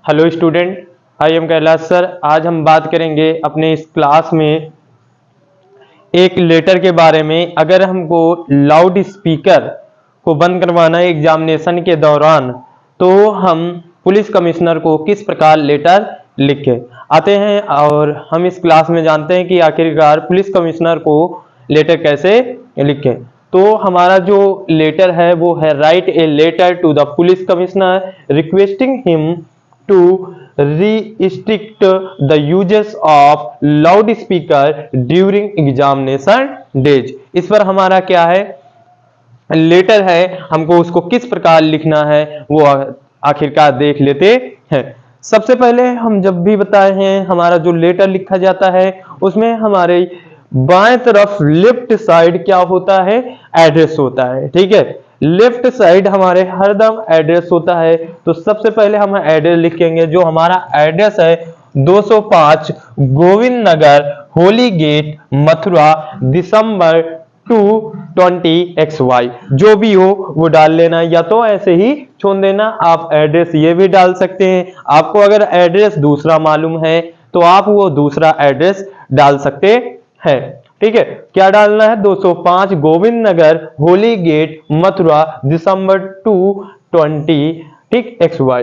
Hello student, I am Kailash sir. आज हम बात करेंगे अपने इस क्लास में एक लेटर के बारे में। अगर हमको लाउड स्पीकर को बंद करवाना है एग्जामिनेशन के दौरान, तो हम पुलिस कमिश्नर को किस प्रकार लेटर लिखें। आते हैं और हम इस क्लास में जानते हैं कि आखिरकार पुलिस कमिश्नर को लेटर कैसे लिखें। तो हमारा जो लेटर है वो है, write a letter to the police commissioner requesting him to restrict the uses of loudspeaker during examination days। इस पर हमारा क्या है, लेटर है, हमको उसको किस प्रकार लिखना है वो आखिरकार देख लेते हैं। सबसे पहले हम जब भी बताए हैं हमारा जो लेटर लिखा जाता है उसमें हमारे बाएं तरफ लेफ्ट साइड क्या होता है, एड्रेस होता है। ठीक है, लेफ्ट साइड हमारे हरदम एड्रेस होता है। तो सबसे पहले हम एड्रेस लिखेंगे। जो हमारा एड्रेस है 205 गोविंद नगर, होली गेट, मथुरा, दिसंबर 220XY। जो भी हो वो डाल लेना, या तो ऐसे ही छोड़ देना। आप एड्रेस ये भी डाल सकते हैं। आपको अगर एड्रेस दूसरा मालूम है तो आप वो दूसरा एड्रेस डाल सकते हैं। ठीक है, क्या डालना है, 205 गोविंद नगर, होली गेट, मथुरा, दिसंबर 220, ठीक, XY।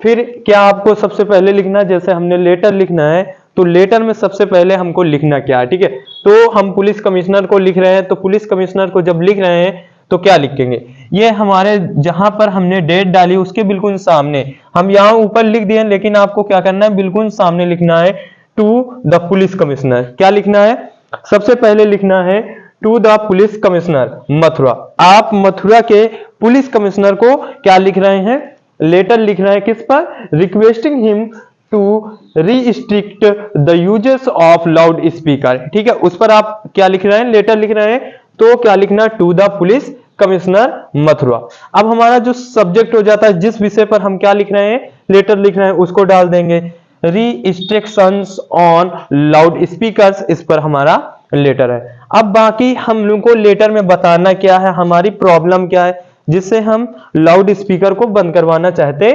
फिर क्या आपको सबसे पहले लिखना है, जैसे हमने लेटर लिखना है तो लेटर में सबसे पहले हमको लिखना क्या है। ठीक है, तो हम पुलिस कमिश्नर को लिख रहे हैं, तो पुलिस कमिश्नर को जब लिख रहे हैं तो क्या लिखेंगे, ये हमारे जहां पर हमने डेट डाली उसके बिल्कुल सामने। हम यहाँ ऊपर लिख दिए, लेकिन आपको क्या करना है, बिल्कुल सामने लिखना है टू द पुलिस कमिश्नर। क्या लिखना है, सबसे पहले लिखना है to the police commissioner Mathura. आप मथुरा के पुलिस कमिश्नर को क्या लिख रहे हैं, लेटर लिख रहे हैं। किस पर, requesting him to restrict the uses of loud speaker. ठीक है, उस पर आप क्या लिख रहे हैं, लेटर लिख रहे हैं। तो क्या लिखना, to the police commissioner Mathura. अब हमारा जो सब्जेक्ट हो जाता है, जिस विषय पर हम क्या लिख रहे हैं, लेटर लिख रहे हैं, उसको डाल देंगे रिस्ट्रिक्शंस ऑन लाउड स्पीकर्स। इस पर हमारा लेटर है। अब बाकी हम लोग को लेटर में बताना क्या है, हमारी प्रॉब्लम क्या है जिससे हम लाउड स्पीकर को बंद करवाना चाहते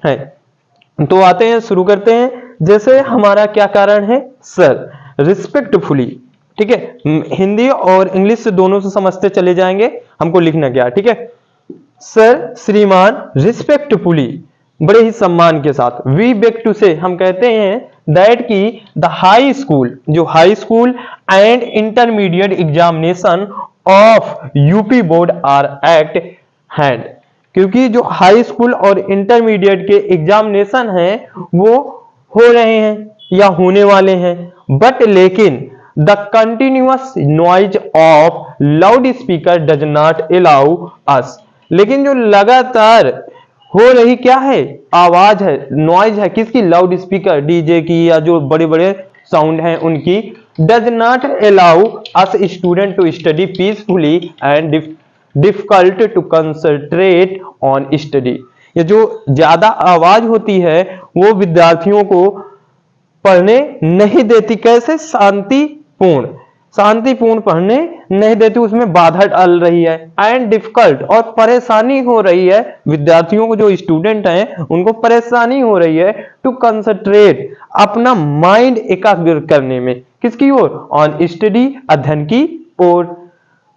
हैं। तो आते हैं, शुरू करते हैं। जैसे हमारा क्या कारण है, सर, रिस्पेक्टफुली। ठीक है, हिंदी और इंग्लिश से दोनों से समझते चले जाएंगे। हमको लिखना क्या, ठीक है, सर, श्रीमान, रिस्पेक्टफुली, बड़े ही सम्मान के साथ। वी बेग टू से, हम कहते हैं दैट की द हाई स्कूल, जो high school and intermediate examination of UP board are at hand. क्योंकि जो हाई स्कूल और इंटरमीडिएट के एग्जामिनेशन हैं वो हो रहे हैं या होने वाले हैं, बट लेकिन the continuous noise of loud speaker does not allow अस। लेकिन जो लगातार हो रही क्या है, आवाज है, नॉइज है, किसकी, लाउड स्पीकर, डीजे की या जो बड़े बड़े साउंड हैं उनकी, does not allow us student to study peacefully and difficult to concentrate on study. ये जो ज्यादा आवाज होती है वो विद्यार्थियों को पढ़ने नहीं देती। कैसे, शांतिपूर्ण पढ़ने नहीं देती, उसमें बाधा डाल रही है। एंड डिफिकल्ट, और परेशानी हो रही है विद्यार्थियों को, जो स्टूडेंट हैं उनको परेशानी हो रही है टू कंसंट्रेट, अपना माइंड एकाग्र करने में, किसकी ओर, ऑन स्टडी, अध्ययन की ओर।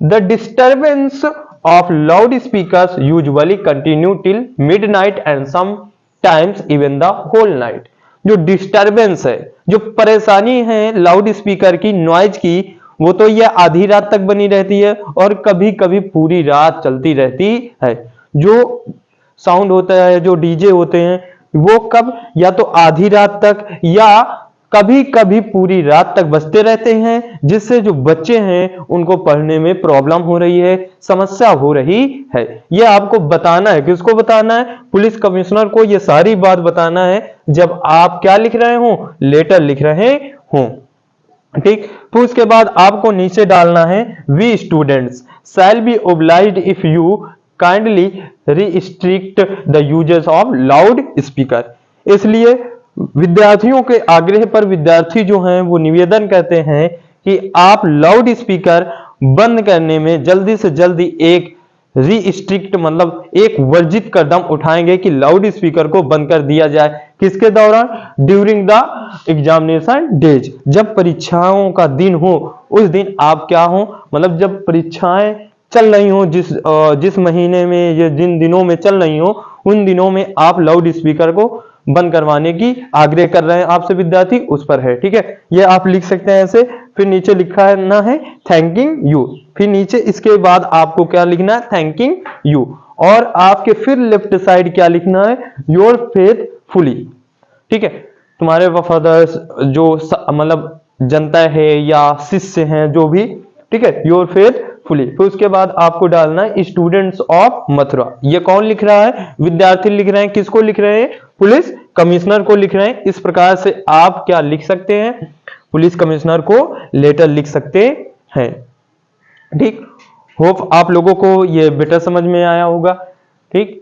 The disturbance of loud speakers usually continue till midnight and sometimes even the whole night. जो डिस्टर्बेंस है, जो परेशानी है लाउड स्पीकर की, नॉइज की, वो तो ये आधी रात तक बनी रहती है और कभी कभी पूरी रात चलती रहती है। जो साउंड होता है, जो डीजे होते हैं, वो कब, या तो आधी रात तक या कभी कभी पूरी रात तक बजते रहते हैं, जिससे जो बच्चे हैं उनको पढ़ने में प्रॉब्लम हो रही है, समस्या हो रही है। ये आपको बताना है, किसको बताना है, पुलिस कमिश्नर को ये सारी बात बताना है जब आप क्या लिख रहे हो, लेटर लिख रहे हो। ठीक, तो उसके बाद आपको नीचे डालना है, we students shall be obliged if you kindly restrict the uses of loud speaker. इसलिए विद्यार्थियों के आग्रह पर विद्यार्थी जो हैं वो निवेदन करते हैं कि आप लाउड स्पीकर बंद करने में जल्दी से जल्दी एक रिस्ट्रिक्ट मतलब एक वर्जित कदम उठाएंगे कि लाउड स्पीकर को बंद कर दिया जाए। किसके दौरान? ड्यूरिंग द एग्जामिनेशन डेज, जब परीक्षाओं का दिन हो उस दिन आप क्या हो, मतलब जब परीक्षाएं चल रही हो, जिस महीने में या जिन दिनों में चल रही हो उन दिनों में आप लाउड स्पीकर को बंद करवाने की आग्रह कर रहे हैं आपसे विद्यार्थी, उस पर है। ठीक है, ये आप लिख सकते हैं ऐसे। फिर नीचे लिखा है ना है थैंकिंग यू, फिर नीचे इसके बाद आपको क्या लिखना है? Thanking you. और आपके फिर लेफ्ट साइड क्या लिखना है? Your faithfully. ठीक है, तुम्हारे वफादार जो मतलब जनता है या शिष्य हैं जो भी, ठीक है, योर फेथफुली। फिर उसके बाद आपको डालना है स्टूडेंट्स ऑफ मथुरा। ये कौन लिख रहा है? विद्यार्थी लिख रहे हैं। किसको लिख रहे हैं? पुलिस कमिश्नर को लिख रहे हैं। इस प्रकार से आप क्या लिख सकते हैं? पुलिस कमिश्नर को लेटर लिख सकते हैं। ठीक, होप आप लोगों को ये बेटर समझ में आया होगा। ठीक।